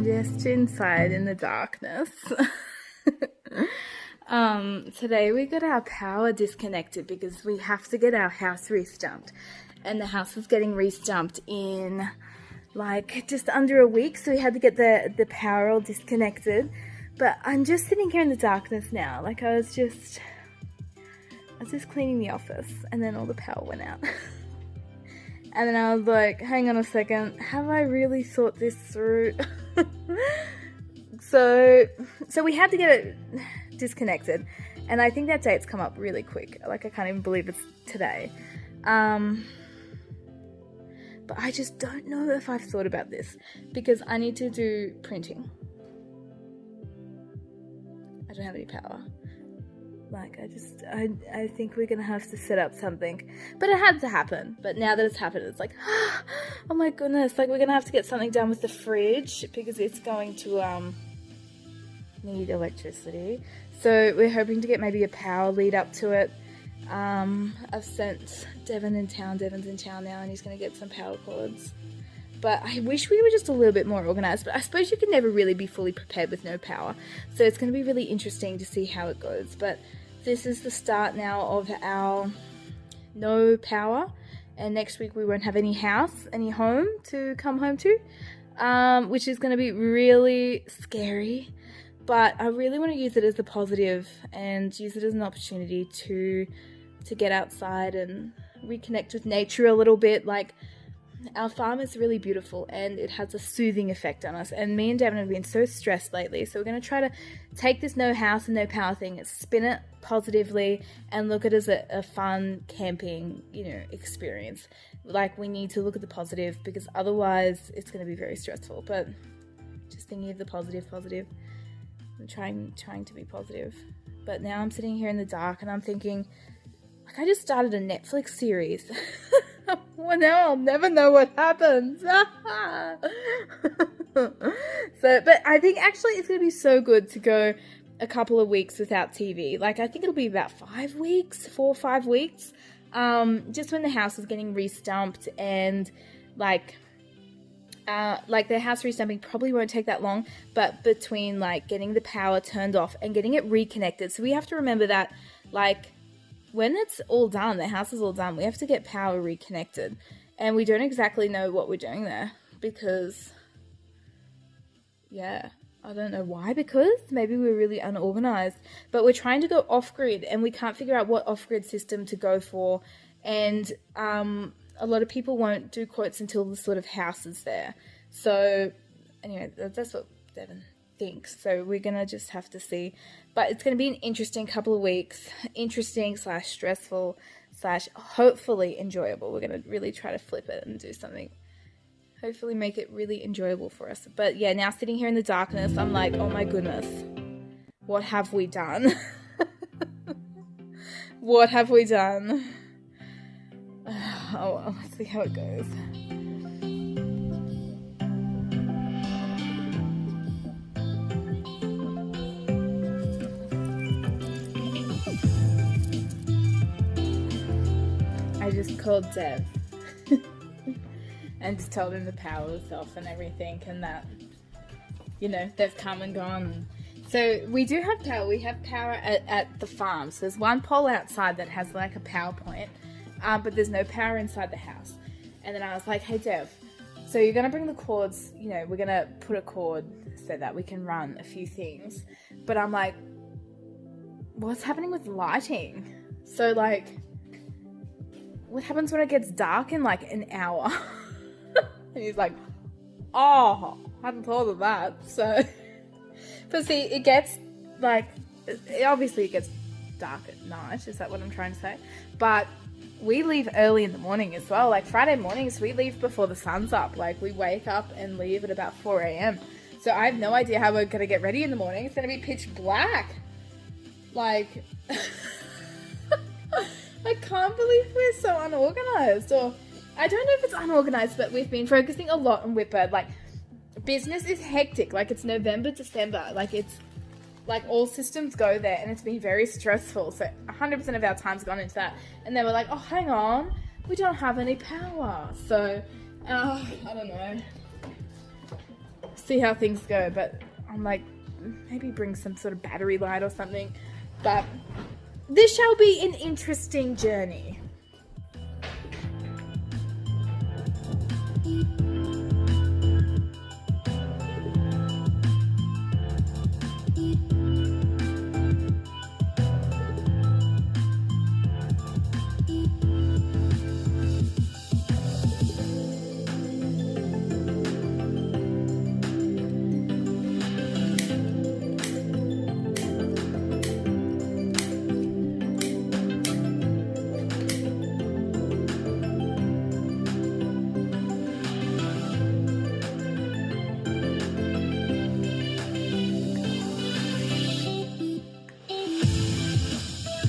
I'm just inside in the darkness. Today we got our power disconnected because we have to get our house restumped. And the house is getting restumped in like just under a week, so we had to get the power all disconnected. But I'm just sitting here in the darkness now. Like I was just cleaning the office and then all the power went out. And then I was like, hang on a second, have I really thought this through? So we had to get it disconnected, and I think that date's come up really quick. Like, I can't even believe it's today. But I just don't know if I've thought about this, because I need to do printing. I don't have any power. Like, I think we're gonna have to set up something. But it had to happen. But now that it's happened, it's like, oh my goodness, like, we're gonna have to get something done with the fridge because it's going to need electricity. So we're hoping to get maybe a power lead up to it. I've sent Devon's in town now, and he's gonna get some power cords. But I wish we were just a little bit more organized. But I suppose you can never really be fully prepared with no power. So it's going to be really interesting to see how it goes. But this is the start now of our no power. And next week we won't have any home to come home to. Which is going to be really scary. But I really want to use it as a positive and use it as an opportunity to get outside and reconnect with nature a little bit. Like, our farm is really beautiful and it has a soothing effect on us. And me and Devon have been so stressed lately. So we're going to try to take this no house and no power thing and spin it positively and look at it as a fun camping, experience. Like, we need to look at the positive because otherwise it's going to be very stressful. But just thinking of the positive. I'm trying to be positive. But now I'm sitting here in the dark and I'm thinking, like, I just started a Netflix series. Well, now I'll never know what happens. But I think actually it's going to be so good to go a couple of weeks without TV. Like, I think it'll be about 5 weeks, 4 or 5 weeks. Just when the house is getting restumped and like the house restumping probably won't take that long, but between like getting the power turned off and getting it reconnected. So we have to remember that, like, when it's all done, the house is all done, we have to get power reconnected. And we don't exactly know what we're doing there because, I don't know why, because maybe we're really unorganized. But we're trying to go off-grid and we can't figure out what off-grid system to go for. And a lot of people won't do quotes until the sort of house is there. So anyway, that's what Devon thinks. So we're going to just have to see. But it's going to be an interesting couple of weeks. Interesting / stressful / hopefully enjoyable. We're going to really try to flip it and do something. Hopefully make it really enjoyable for us. But yeah, now sitting here in the darkness, I'm like, oh my goodness. What have we done? What have we done? Oh well, let's see how it goes. I just called Dev and just told him the power was off and everything, and that, they've come and gone. So we do have power. We have power at the farm. So there's one pole outside that has like a power point, but there's no power inside the house. And then I was like, hey Dev, so you're going to bring the cords, we're going to put a cord so that we can run a few things. But I'm like, what's happening with lighting? So like, what happens when it gets dark in like an hour? And he's like, oh, I hadn't thought of that. So, but see, it gets like, obviously it gets dark at night. Is that what I'm trying to say? But we leave early in the morning as well. Like Friday mornings, we leave before the sun's up. Like we wake up and leave at about 4 a.m. So I have no idea how we're going to get ready in the morning. It's going to be pitch black. Like, I can't believe we're so unorganized. Or I don't know if it's unorganized, but we've been focusing a lot on Whitbird. Like, business is hectic. Like, it's November, December. Like, it's like all systems go there, and it's been very stressful. So 100% of our time's gone into that. And then we're like, oh, hang on, we don't have any power. So I don't know. see how things go. But I'm like, maybe bring some sort of battery light or something. But this shall be an interesting journey.